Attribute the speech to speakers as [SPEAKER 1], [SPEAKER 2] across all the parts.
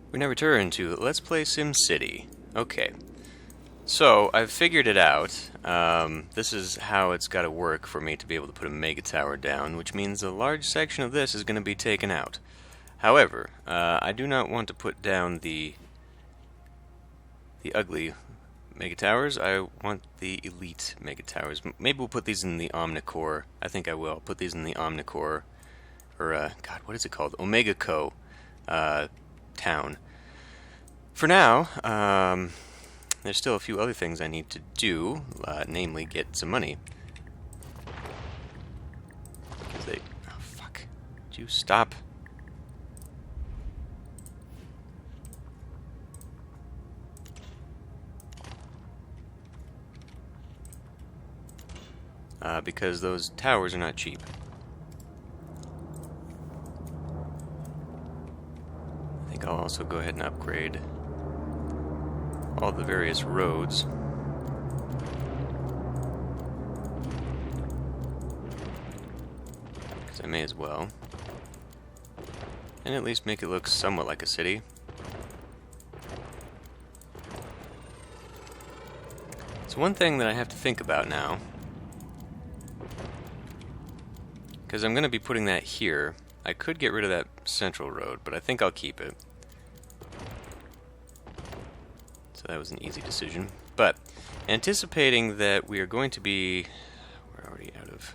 [SPEAKER 1] We now return to Let's Play SimCity. Okay, so I've figured it out. This is how it's got to work for me to be able to put a mega tower down, which means a large section of this is going to be taken out. However, I do not want to put down the ugly mega towers. I want the elite mega towers. Maybe we'll put these in the Omnicore. I think I will. I'll put these in the Omnicore, or God, what is it called? Omega Co. Town. For now, there's still a few other things I need to do, namely get some money. Because they... Oh, fuck. Would you stop? Because those towers are not cheap. I think I'll also go ahead and upgrade all the various roads. Because I may as well. And at least make it look somewhat like a city. So one thing that I have to think about now, because I'm going to be putting that here. I could get rid of that central road, but I think I'll keep it. So that was an easy decision. But anticipating that we are going to be... We're already out of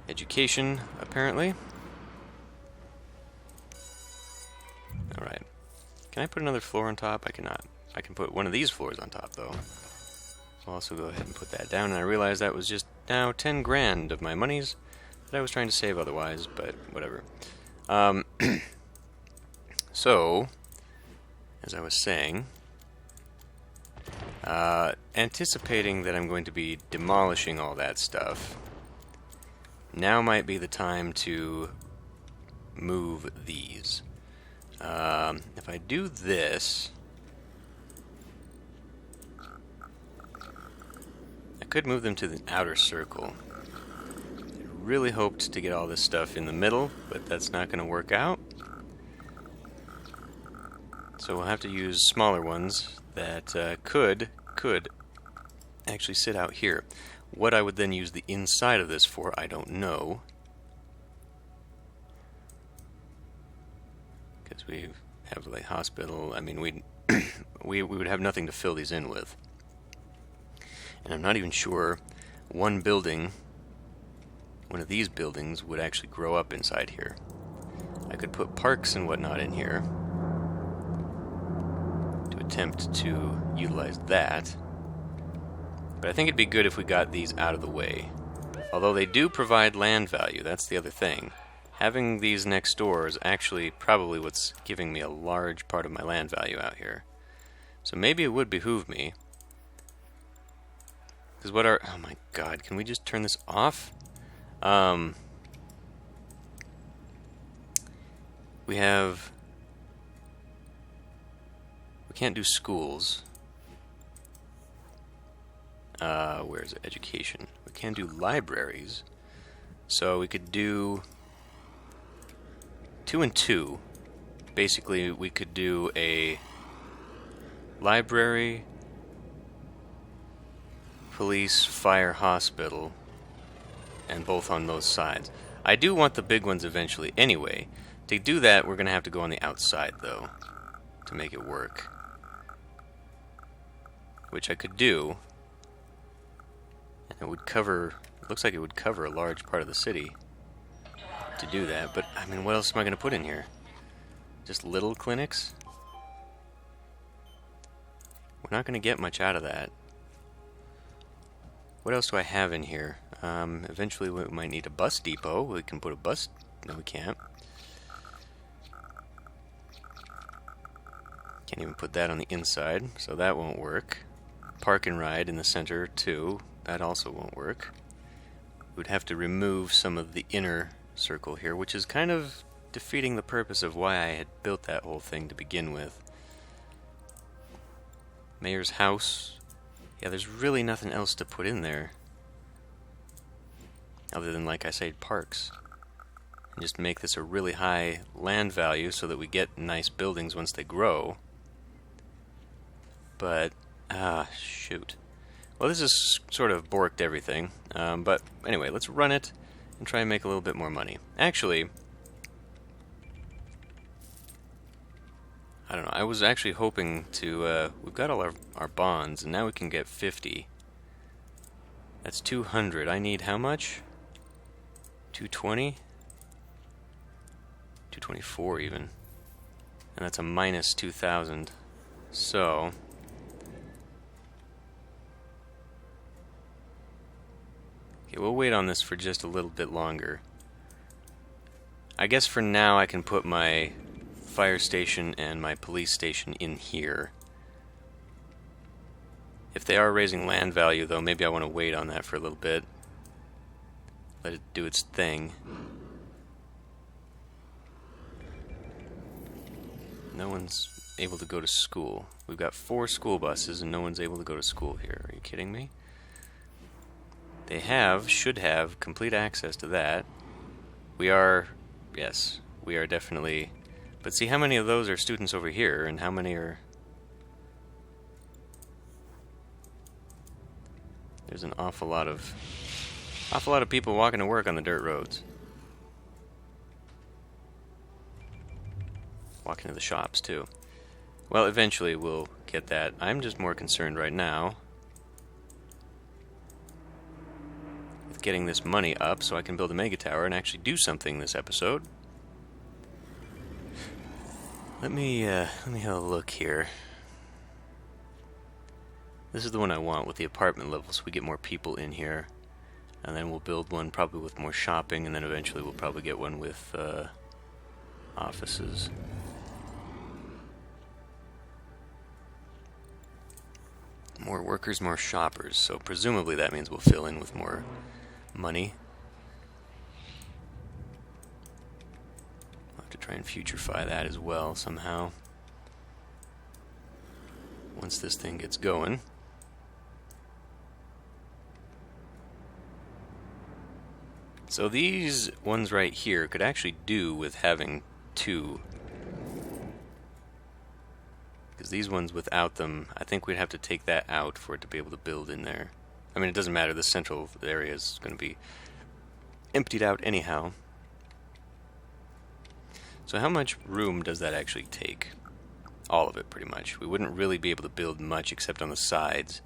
[SPEAKER 1] education, apparently. Alright. Can I put another floor on top? I cannot. I can put one of these floors on top, though. I'll also go ahead and put that down, and I realize that was just now 10 grand of my monies that I was trying to save otherwise, but whatever. So, as I was saying, anticipating that I'm going to be demolishing all that stuff, now might be the time to move these. If I do this, I could move them to the outer circle. Really hoped to get all this stuff in the middle, but that's not going to work out. So we'll have to use smaller ones that could actually sit out here. What I would then use the inside of this for, I don't know. Because we have like hospital, I mean we would have nothing to fill these in with. And I'm not even sure one of these buildings would actually grow up inside here. I could put parks and whatnot in here to attempt to utilize that. But I think it'd be good if we got these out of the way. Although they do provide land value, that's the other thing. Having these next door is actually probably what's giving me a large part of my land value out here. So maybe it would behoove me. Because what are... Oh my god, can we just turn this off? We can't do schools. Where's it? Education. We can't do libraries. So we could do 2 and 2. Basically, we could do a library, police, fire, hospital, and both on those sides. I do want the big ones eventually anyway. To do that, we're going to have to go on the outside, though, to make it work. Which I could do. And it would cover... It looks like it would cover a large part of the city to do that. But, I mean, what else am I going to put in here? Just little clinics? We're not going to get much out of that. What else do I have in here? Eventually we might need a bus depot. We can put a bus... No, we can't. Can't even put that on the inside, so that won't work. Park and ride in the center, too. That also won't work. We'd have to remove some of the inner circle here, which is kind of defeating the purpose of why I had built that whole thing to begin with. Mayor's house... Yeah, there's really nothing else to put in there. Other than, like I said, parks. and just make this a really high land value so that we get nice buildings once they grow. But, shoot. Well, this has sort of borked everything. But anyway, let's run it and try and make a little bit more money. Actually, I don't know. I was actually hoping to... we've got all our bonds, and now we can get 50. That's 200. I need how much? 220? 224 even. And that's a minus 2,000. So... okay, we'll wait on this for just a little bit longer. I guess for now I can put my fire station and my police station in here. If they are raising land value, though, maybe I want to wait on that for a little bit. Let it do its thing. No one's able to go to school. We've got 4 school buses and no one's able to go to school here. Are you kidding me? They should have complete access to that. We are, yes, we are definitely... But see, how many of those are students over here, and how many are... There's an awful lot of people walking to work on the dirt roads. Walking to the shops, too. Well, eventually we'll get that. I'm just more concerned right now with getting this money up so I can build a mega tower and actually do something this episode. Let me have a look here. This is the one I want with the apartment levels. So we get more people in here, and then we'll build one probably with more shopping, and then eventually we'll probably get one with offices. More workers, more shoppers. So presumably that means we'll fill in with more money. We'll have to try and futurify that as well somehow. Once this thing gets going. So these ones right here could actually do with having 2. Because these ones without them, I think we'd have to take that out for it to be able to build in there. I mean, it doesn't matter, the central area is going to be emptied out anyhow. So how much room does that actually take? All of it, pretty much. We wouldn't really be able to build much except on the sides,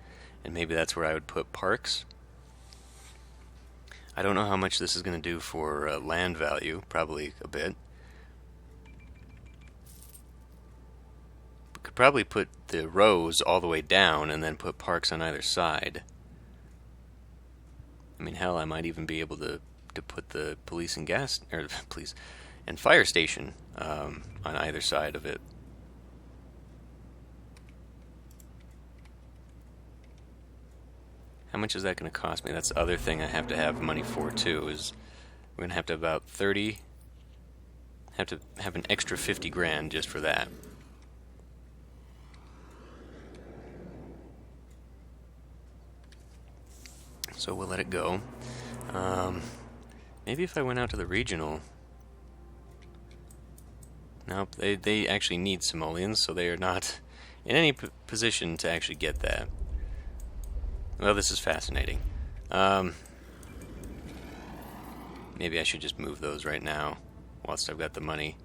[SPEAKER 1] and maybe that's where I would put parks. I don't know how much this is going to do for land value, probably a bit. We could probably put the rows all the way down and then put parks on either side. I mean, hell, I might even be able to put the police and police and fire station on either side of it. How much is that going to cost me? That's the other thing I have to have money for too. Is we're going to have about 30. Have to have an extra 50 grand just for that. So we'll let it go. Maybe if I went out to the regional. Nope, they actually need simoleons, so they are not in any position to actually get that. Well, this is fascinating. Maybe I should just move those right now, whilst I've got the money,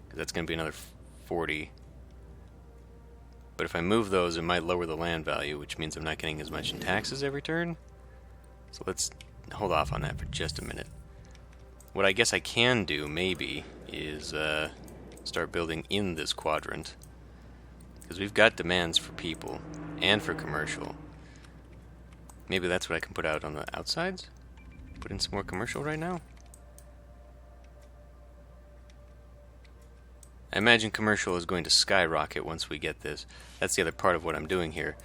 [SPEAKER 1] because that's going to be another 40. But if I move those, it might lower the land value, which means I'm not getting as much in taxes every turn. So let's hold off on that for just a minute. What I guess I can do, maybe, is start building in this quadrant, because we've got demands for people and for commercial. Maybe that's what I can put out on the outsides? Put in some more commercial right now? I imagine commercial is going to skyrocket once we get this. That's the other part of what I'm doing here.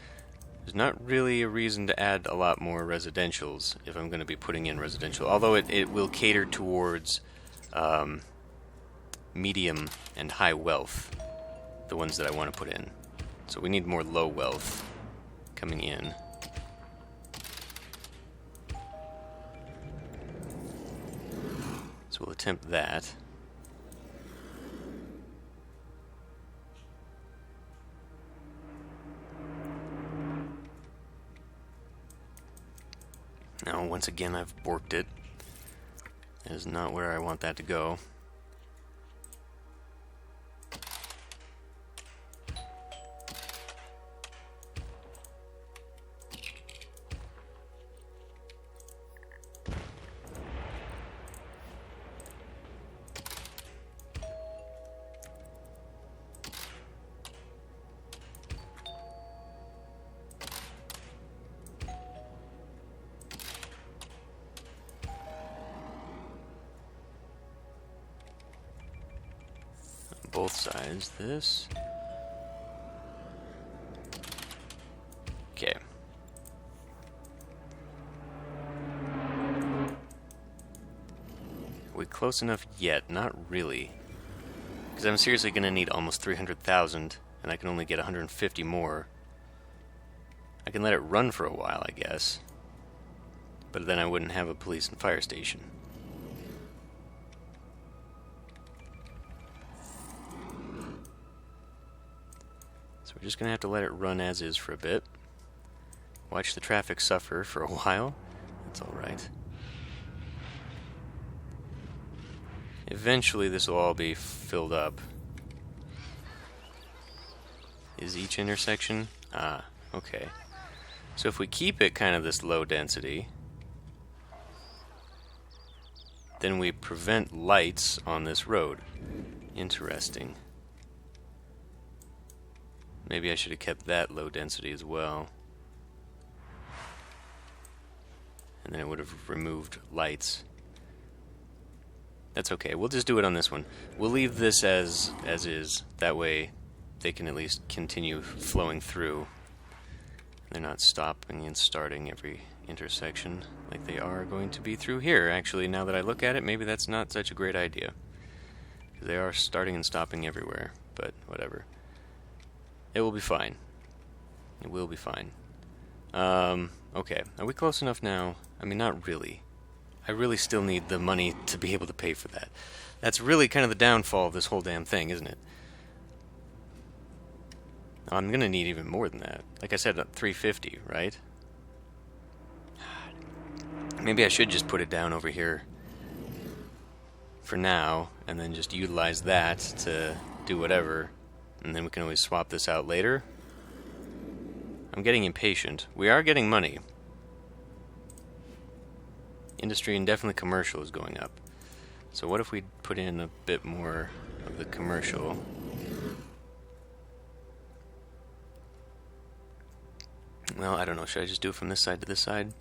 [SPEAKER 1] There's not really a reason to add a lot more residentials if I'm going to be putting in residential. Although it will cater towards medium and high wealth, the ones that I want to put in. So we need more low wealth coming in. So we'll attempt that. Now, once again, I've borked it. That is not where I want that to go. Both sides, this. Okay. Are we close enough yet? Not really. Because I'm seriously going to need almost 300,000, and I can only get 150 more. I can let it run for a while, I guess. But then I wouldn't have a police and fire station. We're just going to have to let it run as is for a bit. Watch the traffic suffer for a while. That's alright. Eventually this will all be filled up. Is each intersection? Ah, okay. So if we keep it kind of this low density, then we prevent lights on this road. Interesting. Maybe I should have kept that low density as well. And then it would have removed lights. That's okay. We'll just do it on this one. We'll leave this as is. That way they can at least continue flowing through. They're not stopping and starting every intersection like they are going to be through here. Actually, now that I look at it, maybe that's not such a great idea. They are starting and stopping everywhere, but whatever. It will be fine. It will be fine. Okay. Are we close enough now? I mean, not really. I really still need the money to be able to pay for that. That's really kind of the downfall of this whole damn thing, isn't it? I'm gonna need even more than that. Like I said, 350, right? Maybe I should just put it down over here for now, and then just utilize that to do whatever. And then we can always swap this out later. I'm getting impatient. We are getting money. Industry and definitely commercial is going up. So what if we put in a bit more of the commercial? Well, I don't know. Should I just do it from this side to this side?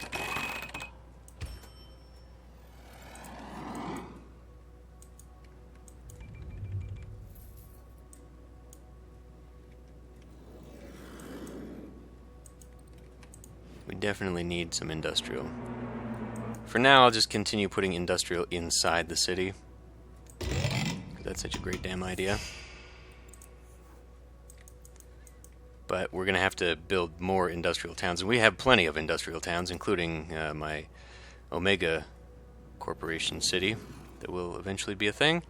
[SPEAKER 1] We definitely need some industrial. For now, I'll just continue putting industrial inside the city. That's such a great damn idea. But we're going to have to build more industrial towns. And we have plenty of industrial towns, including my Omega Corporation city that will eventually be a thing.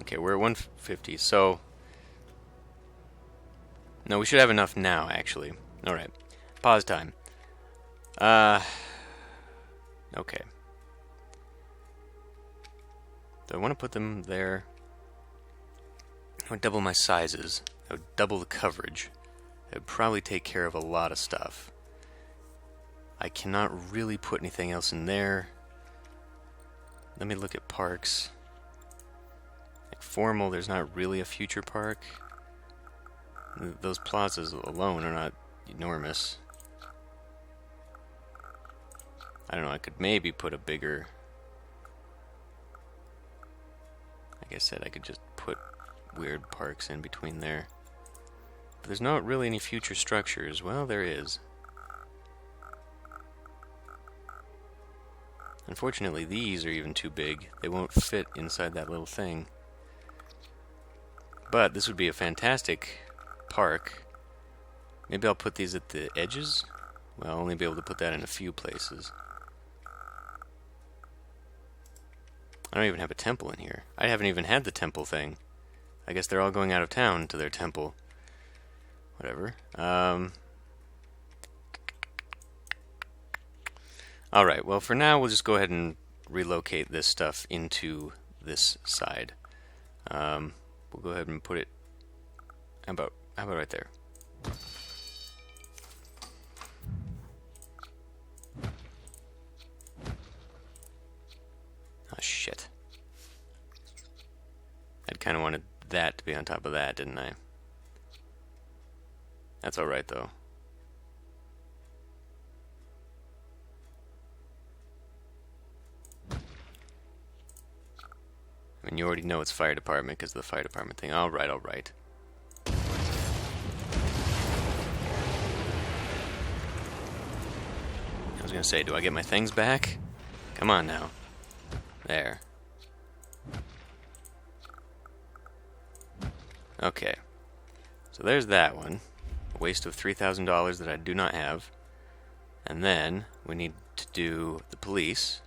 [SPEAKER 1] Okay, we're at 150, so... No, we should have enough now, actually. Alright. Pause time. Okay. Do I want to put them there? I would double my sizes. I would double the coverage. It would probably take care of a lot of stuff. I cannot really put anything else in there. Let me look at parks. Like Formal, there's not really a future park. Those plazas alone are not enormous. I don't know, I could maybe put a bigger... Like I said, I could just put weird parks in between there. But there's not really any future structures. Well, there is. Unfortunately, these are even too big. They won't fit inside that little thing. But this would be a fantastic park. Maybe I'll put these at the edges? Well, I'll only be able to put that in a few places. I don't even have a temple in here. I haven't even had the temple thing. I guess they're all going out of town to their temple. Whatever. Alright, well for now we'll just go ahead and relocate this stuff into this side. We'll go ahead and put it how about right there? Oh shit. I'd kinda wanted that to be on top of that, didn't I? That's alright though. I mean, you already know it's fire department because of the fire department thing. Alright, alright. I was gonna say, do I get my things back? Come on now. There. Okay. So there's that one. A waste of $3,000 that I do not have. And then we need to do the police.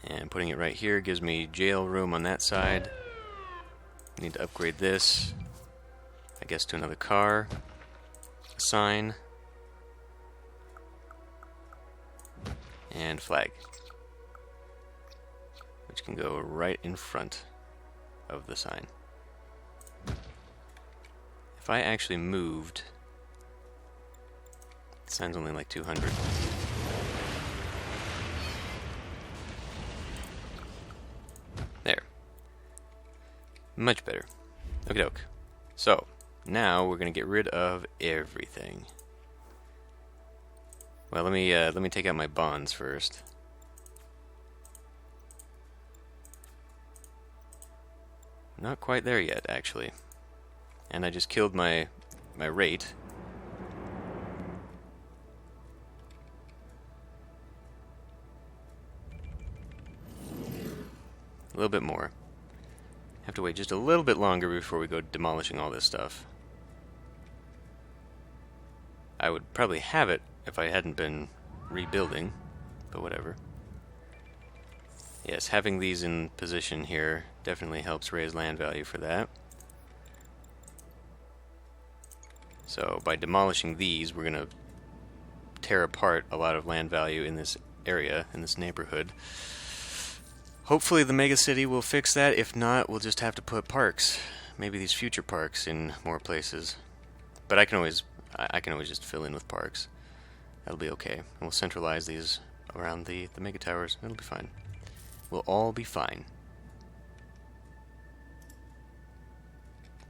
[SPEAKER 1] And putting it right here gives me jail room on that side. Need to upgrade this, I guess, to another car. A sign. And flag. Which can go right in front of the sign. If I actually moved... The sign's only like 200. There. Much better. Okie doke. So, now we're gonna get rid of everything. Well, let me take out my bonds first. Not quite there yet, actually. And I just killed my rate. A little bit more. Have to wait just a little bit longer before we go demolishing all this stuff. I would probably have it if I hadn't been rebuilding, but whatever. Yes, having these in position here definitely helps raise land value for that. So by demolishing these, we're going to tear apart a lot of land value in this area, in this neighborhood. Hopefully the mega city will fix that. If not, we'll just have to put parks. Maybe these future parks in more places. But I can always just fill in with parks. That'll be okay. And we'll centralize these around the mega towers. It'll be fine. We'll all be fine.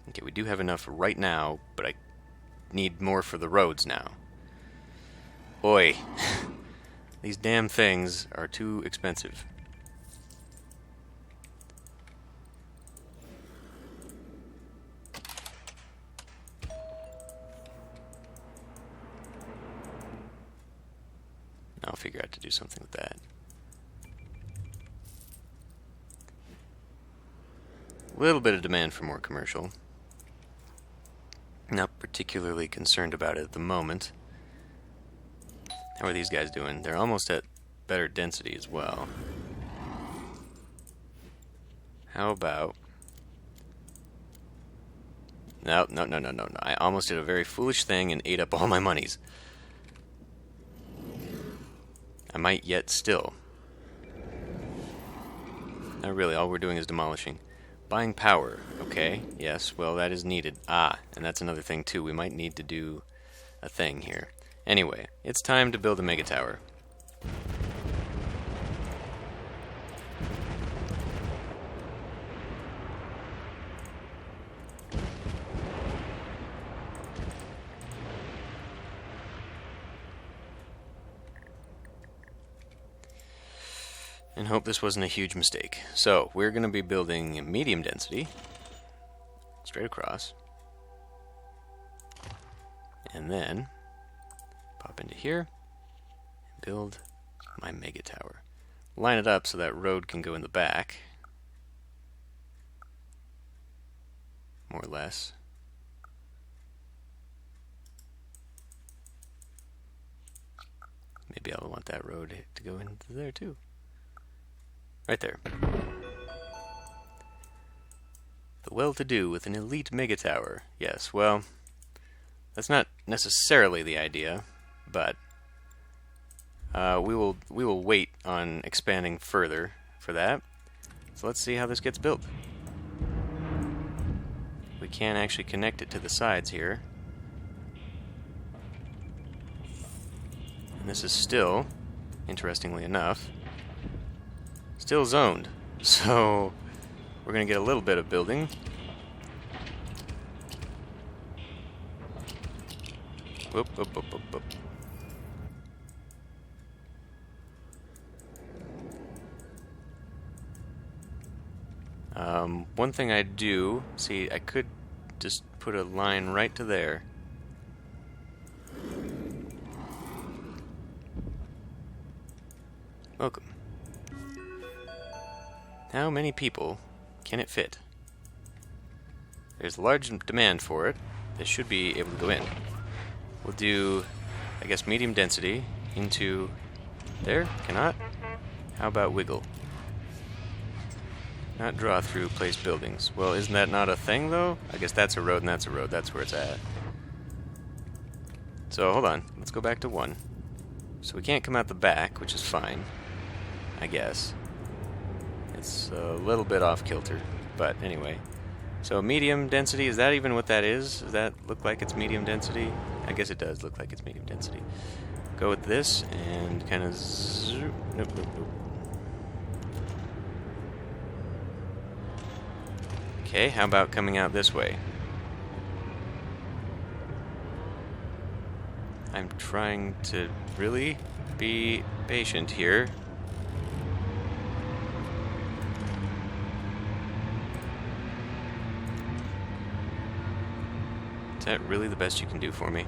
[SPEAKER 1] Okay, we do have enough right now, but I need more for the roads now. Oi. These damn things are too expensive. I'll figure out to do something with that. A little bit of demand for more commercial. Not particularly concerned about it at the moment. How are these guys doing? They're almost at better density as well. How about... No. I almost did a very foolish thing and ate up all my monies. I might yet still. Not really, all we're doing is demolishing. Buying power, okay, yes, well that is needed. Ah, and that's another thing too, we might need to do a thing here. Anyway, it's time to build a mega tower. And hope this wasn't a huge mistake. So, we're going to be building medium density, straight across, and then pop into here, and build my mega tower. Line it up so that road can go in the back, more or less. Maybe I'll want that road to go into there too. Right there. The well-to-do with an elite mega tower. Yes, well, that's not necessarily the idea, but we will wait on expanding further for that. So let's see how this gets built. We can actually connect it to the sides here. And this is still, interestingly enough, still zoned. So we're going to get a little bit of building. Whoop, whoop, whoop, whoop, whoop. One thing I do, see, I could just put a line right to there. Welcome. How many people can it fit? There's a large demand for it. This should be able to go in. We'll do, I guess, medium density into there. Cannot. How about wiggle? Not draw through place buildings. Well, isn't that not a thing, though? I guess that's a road and that's a road. That's where it's at. So, hold on. Let's go back to 1. So we can't come out the back, which is fine, I guess. It's a little bit off kilter, but anyway. So medium density, is that even what that is? Does that look like it's medium density? I guess it does look like it's medium density. Go with this and kind of zoom. Nope, nope, nope. Okay, how about coming out this way? I'm trying to really be patient here. Is that really the best you can do for me?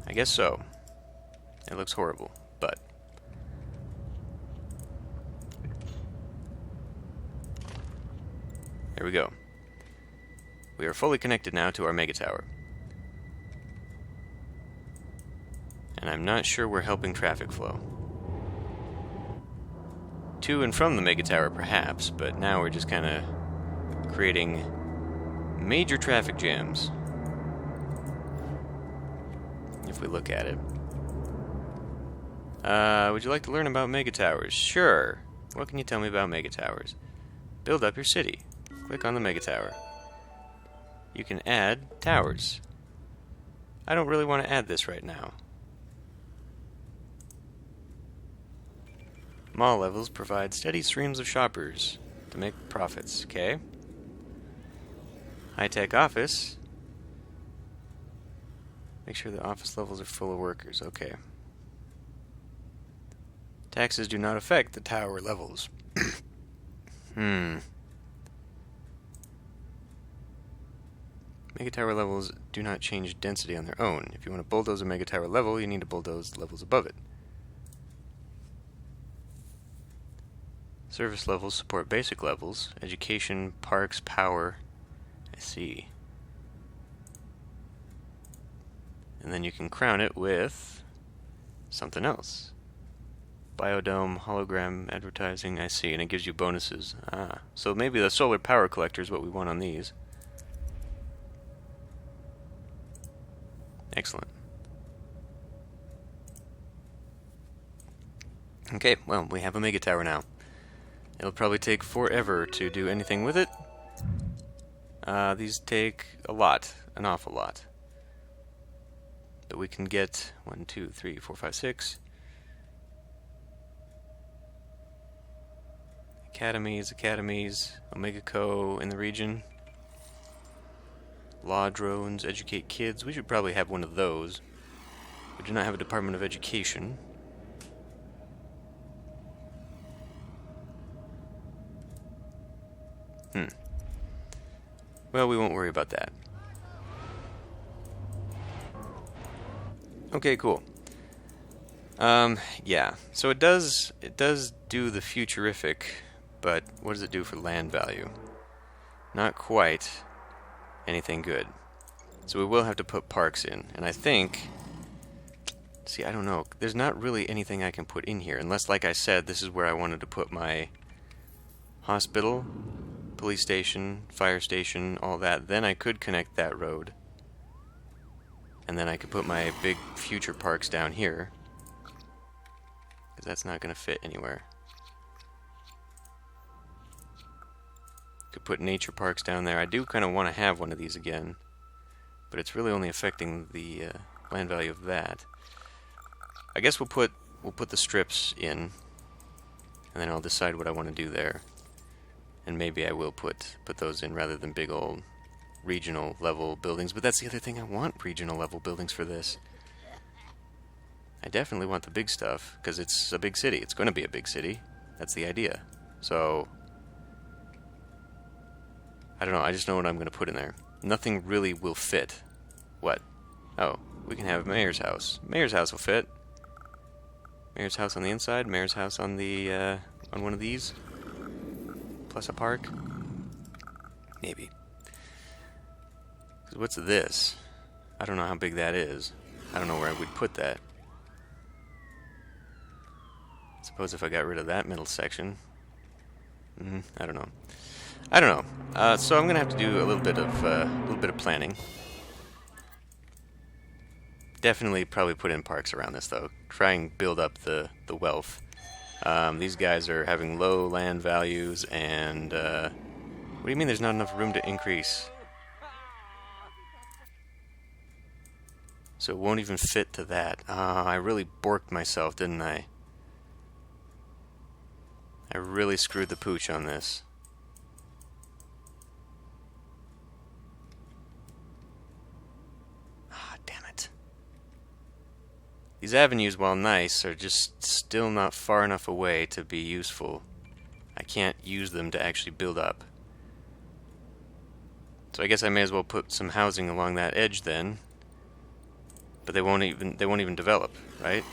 [SPEAKER 1] I guess so. It looks horrible, but... There we go. We are fully connected now to our mega tower. And I'm not sure we're helping traffic flow. To and from the mega tower, perhaps, but now we're just kind of creating major traffic jams. If we look at it. Would you like to learn about mega towers? Sure. What can you tell me about mega towers? Build up your city. Click on the mega tower. You can add towers. I don't really want to add this right now. Mall levels provide steady streams of shoppers to make profits. Okay. High-tech office. Make sure the office levels are full of workers. Okay. Taxes do not affect the tower levels. Mega tower levels do not change density on their own. If you want to bulldoze a mega tower level, you need to bulldoze levels above it. Service levels support basic levels. Education, parks, power. I see. And then you can crown it with something else. Biodome, hologram, advertising, I see, and it gives you bonuses. Ah, so maybe the solar power collector is what we want on these. Excellent. Okay, well, we have a mega tower now. It'll probably take forever to do anything with it. These take a lot, an awful lot. But we can get 1, 2, 3, 4, 5, 6. Academies, Omega Co. in the region. Law drones, educate kids. We should probably have one of those. We do not have a Department of Education. Well, we won't worry about that. Okay, cool. Yeah. So it does do the futurific, but what does it do for land value? Not quite anything good. So we will have to put parks in, and I think See, I don't know. There's not really anything I can put in here, unless, like I said, this is where I wanted to put my hospital, police station, fire station, all that. Then I could connect that road. And then I could put my big future parks down here. Because that's not going to fit anywhere. Could put nature parks down there. I do kind of want to have one of these again. But it's really only affecting the land value of that. I guess we'll put the strips in, and then I'll decide what I want to do there. And maybe I will put those in rather than big old regional level buildings. But that's the other thing, I want regional level buildings for this. I definitely want the big stuff, because it's a big city. It's going to be a big city. That's the idea. So, I don't know, I just know what I'm going to put in there. Nothing really will fit. What? Oh, we can have mayor's house. Mayor's house will fit. Mayor's house on the inside, mayor's house on the on one of these, plus a park. Maybe. 'Cause what's this? I don't know how big that is. I don't know where I would put that. Suppose if I got rid of that middle section. I don't know. I don't know. So I'm gonna have to do a little bit of planning. Definitely probably put in parks around this, though. Try and build up the wealth. These guys are having low land values, and what do you mean there's not enough room to increase? So it won't even fit to that. I really borked myself, didn't I? I really screwed the pooch on this. These avenues, while nice, are just still not far enough away to be useful. I can't use them to actually build up. So I guess I may as well put some housing along that edge then. But they won't even develop, right?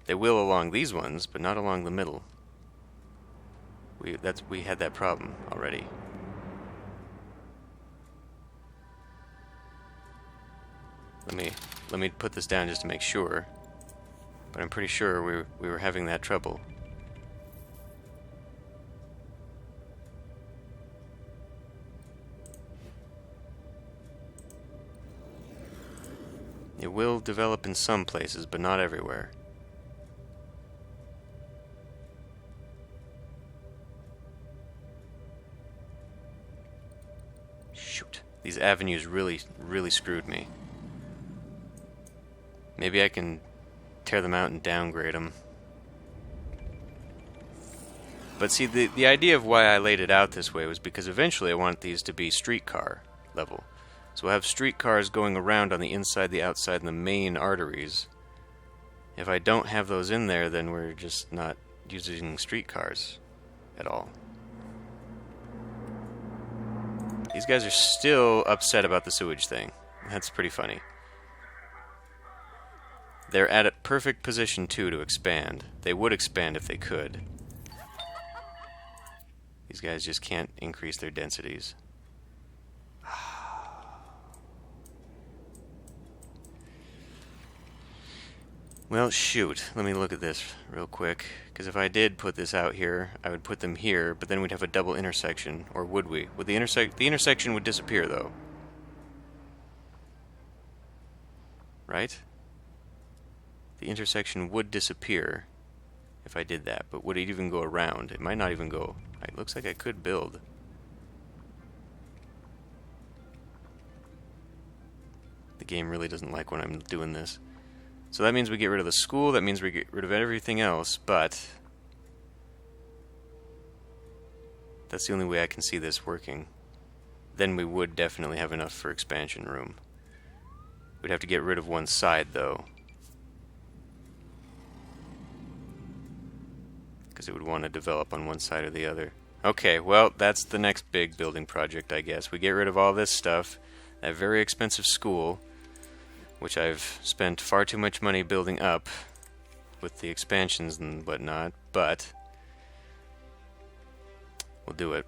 [SPEAKER 1] They will along these ones, but not along the middle. We had that problem already. Let me put this down just to make sure. But I'm pretty sure we were having that trouble. It will develop in some places, but not everywhere. Shoot. These avenues really screwed me. Maybe I can tear them out and downgrade them. But see, the idea of why I laid it out this way was because eventually I want these to be streetcar level. So we'll have streetcars going around on the inside, the outside, and the main arteries. If I don't have those in there, then we're just not using streetcars at all. These guys are still upset about the sewage thing. That's pretty funny. They're at a perfect position, too, to expand. They would expand if they could. These guys just can't increase their densities. Well, shoot. Let me look at this real quick. Because if I did put this out here, I would put them here, but then we'd have a double intersection. Or would we? Would the intersection would disappear, though. Right? The intersection would disappear if I did that, but would it even go around? It might not even go. It looks like I could build. The game really doesn't like when I'm doing this. So that means we get rid of the school, that means we get rid of everything else, but that's the only way I can see this working. Then we would definitely have enough for expansion room. We'd have to get rid of one side, though. Because it would want to develop on one side or the other. Okay, well, that's the next big building project, I guess. We get rid of all this stuff, that very expensive school, which I've spent far too much money building up with the expansions and whatnot, but we'll do it.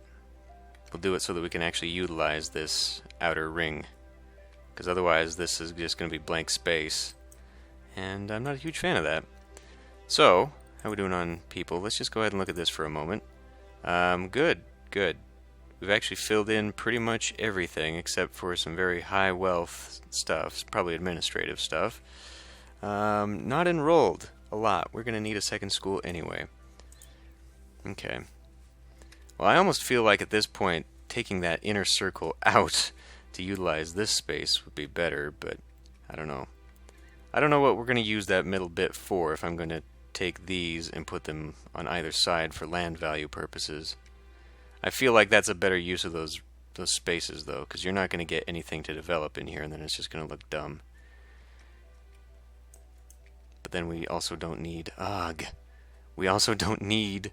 [SPEAKER 1] We'll do it so that we can actually utilize this outer ring because otherwise this is just going to be blank space, and I'm not a huge fan of that. So, how are we doing on people? Let's just go ahead and look at this for a moment. Good, good. We've actually filled in pretty much everything except for some very high wealth stuff, probably administrative stuff. Not enrolled a lot. We're going to need a second school anyway. Okay. Well, I almost feel like at this point taking that inner circle out to utilize this space would be better, but I don't know. I don't know what we're going to use that middle bit for, if I'm going to take these and put them on either side for land value purposes. I feel like that's a better use of those spaces, though, because you're not going to get anything to develop in here, and then it's just going to look dumb. But then we also don't need... We also don't need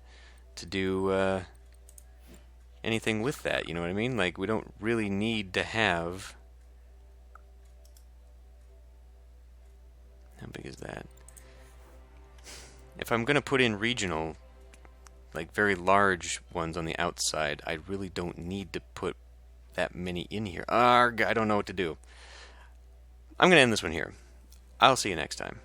[SPEAKER 1] to do anything with that, you know what I mean? Like, we don't really need to have... How big is that? If I'm going to put in regional, like very large ones on the outside, I really don't need to put that many in here. Arg, I don't know what to do. I'm going to end this one here. I'll see you next time.